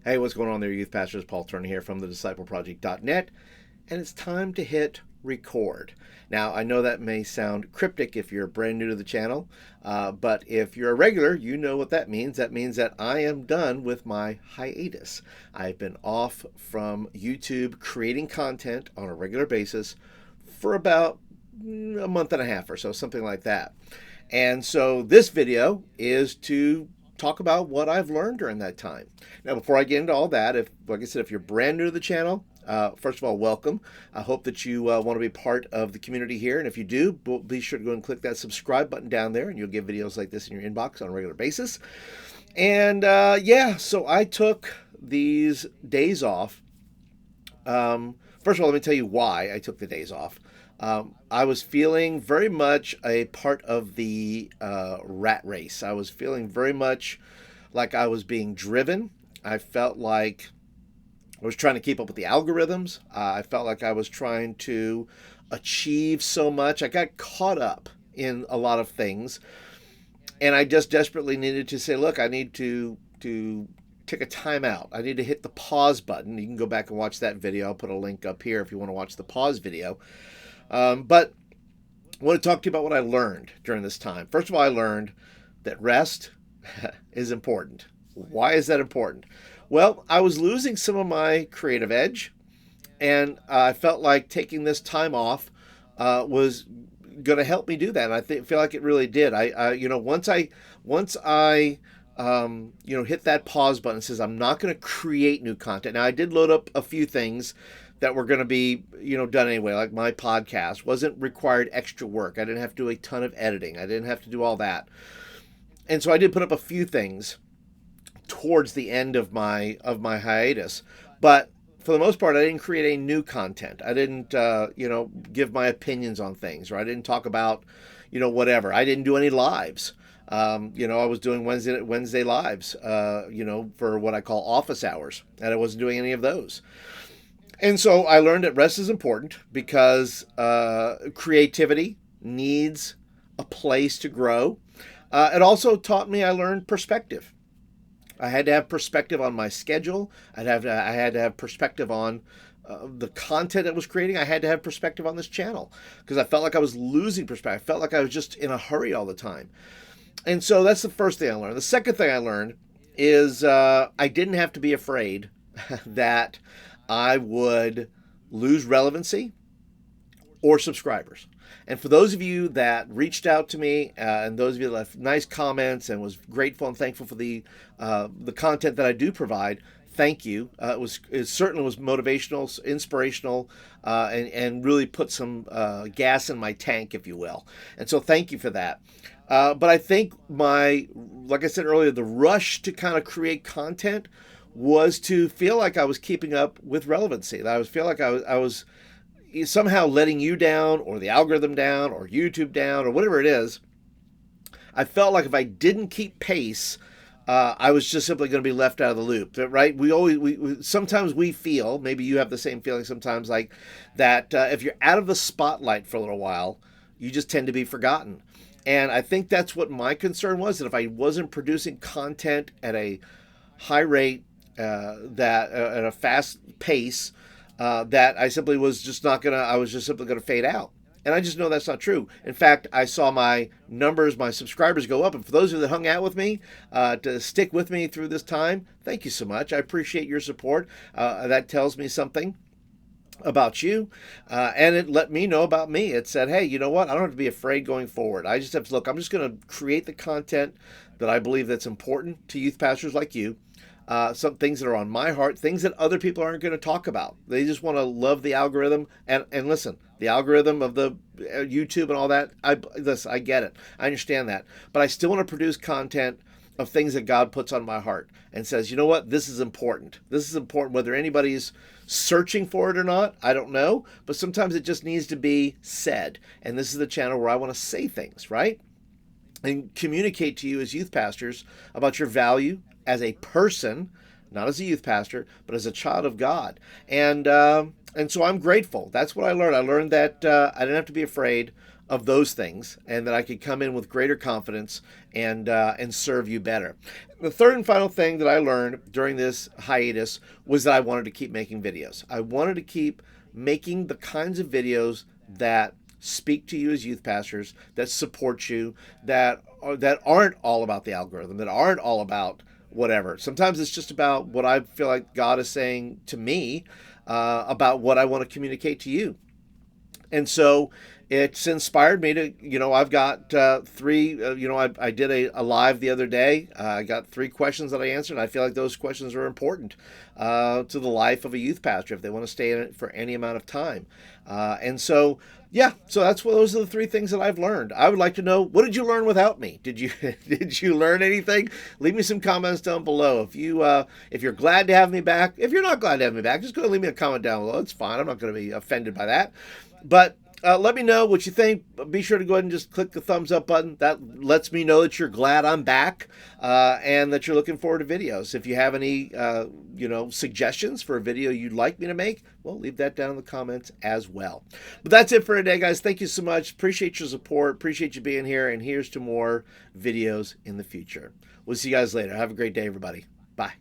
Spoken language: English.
Hey, what's going on there, youth pastors? Paul Turner here from thediscipleproject.net, and it's time to hit record. Now, I know that may sound cryptic if you're brand new to the channel, but if you're a regular, you know what that means. That means that I am done with my hiatus. I've been off from YouTube creating content on a regular basis for about a month and a half or so, something like that. And so this video is to talk about what I've learned during that time. Now, before I get into all that, like I said, if you're brand new to the channel, first of all, welcome. I hope that you want to be part of the community here. And if you do, be sure to go and click that subscribe button down there, and you'll get videos like this in your inbox on a regular basis. And yeah, so I took these days off. First of all, let me tell you why I took the days off. I was feeling very much a part of the rat race. I was feeling very much like I was being driven. I felt like I was trying to keep up with the algorithms. I felt like I was trying to achieve so much. I got caught up in a lot of things. And I just desperately needed to say, look, I need to take a time out. I need to hit the pause button. You can go back and watch that video. I'll put a link up here if you want to watch the pause video. But I want to talk to you about what I learned during this time. First of all, I learned that rest is important. Why is that important? Well, I was losing some of my creative edge, and I felt like taking this time off was going to help me do that. And I feel like it really did. Once I hit that pause button, says I'm not going to create new content. Now, I did load up a few things that were going to be, done anyway. Like my podcast wasn't required extra work. I didn't have to do a ton of editing. I didn't have to do all that. And so I did put up a few things towards the end of my hiatus. But for the most part, I didn't create any new content. I didn't, give my opinions on things, or I didn't talk about, whatever. I didn't do any lives. I was doing Wednesday lives, for what I call office hours, and I wasn't doing any of those. And so I learned that rest is important because creativity needs a place to grow. It also taught me, I learned perspective. I had to have perspective on my schedule. I had to have perspective on the content I was creating. I had to have perspective on this channel because I felt like I was losing perspective. I felt like I was just in a hurry all the time. And so that's the first thing I learned. The second thing I learned is I didn't have to be afraid that I would lose relevancy or subscribers. And for those of you that reached out to me and those of you that left nice comments and was grateful and thankful for the content that I do provide, thank you. It certainly was motivational, inspirational, and really put some gas in my tank, if you will. And so thank you for that. But I think like I said earlier, the rush to kind of create content was to feel like I was keeping up with relevancy. That I feel like I was somehow letting you down, or the algorithm down, or YouTube down, or whatever it is. I felt like if I didn't keep pace, I was just simply going to be left out of the loop, right? Sometimes we feel, maybe you have the same feeling sometimes, like that if you're out of the spotlight for a little while, you just tend to be forgotten. And I think that's what my concern was, that if I wasn't producing content at a high rate, at a fast pace, that I simply was just not gonna. I was just simply gonna fade out, and I just know that's not true. In fact, I saw my numbers, my subscribers go up, and for those of you that hung out with me, to stick with me through this time, thank you so much. I appreciate your support. That tells me something about you, and it let me know about me. It said, hey, you know what? I don't have to be afraid going forward. I just have to look. I'm just going to create the content that I believe that's important to youth pastors like you. Some things that are on my heart, things that other people aren't going to talk about. They just want to love the algorithm. And listen, the algorithm of the YouTube and all that, I get it. I understand that. But I still want to produce content of things that God puts on my heart and says, you know what, this is important. This is important whether anybody's searching for it or not. I don't know. But sometimes it just needs to be said. And this is the channel where I want to say things, right? And communicate to you as youth pastors about your value as a person, not as a youth pastor, but as a child of God. And so I'm grateful. That's what I learned. I learned that I didn't have to be afraid of those things, and that I could come in with greater confidence and serve you better. The third and final thing that I learned during this hiatus was that I wanted to keep making videos. I wanted to keep making the kinds of videos that speak to you as youth pastors, that support you, that aren't all about the algorithm, that aren't all about whatever. Sometimes it's just about what I feel like God is saying to me about what I want to communicate to you. And so it's inspired me to, I've got three, I did a live the other day. I got 3 questions that I answered. And I feel like those questions are important to the life of a youth pastor if they want to stay in it for any amount of time. So that's those are the 3 things that I've learned. I would like to know, what did you learn without me? Did you learn anything? Leave me some comments down below. If you're glad to have me back, if you're not glad to have me back, just go and leave me a comment down below. It's fine. I'm not going to be offended by that. But let me know what you think. Be sure to go ahead and just click the thumbs up button. That lets me know that you're glad I'm back and that you're looking forward to videos. If you have any, suggestions for a video you'd like me to make, well, leave that down in the comments as well. But that's it for today, guys. Thank you so much. Appreciate your support. Appreciate you being here. And here's to more videos in the future. We'll see you guys later. Have a great day, everybody. Bye.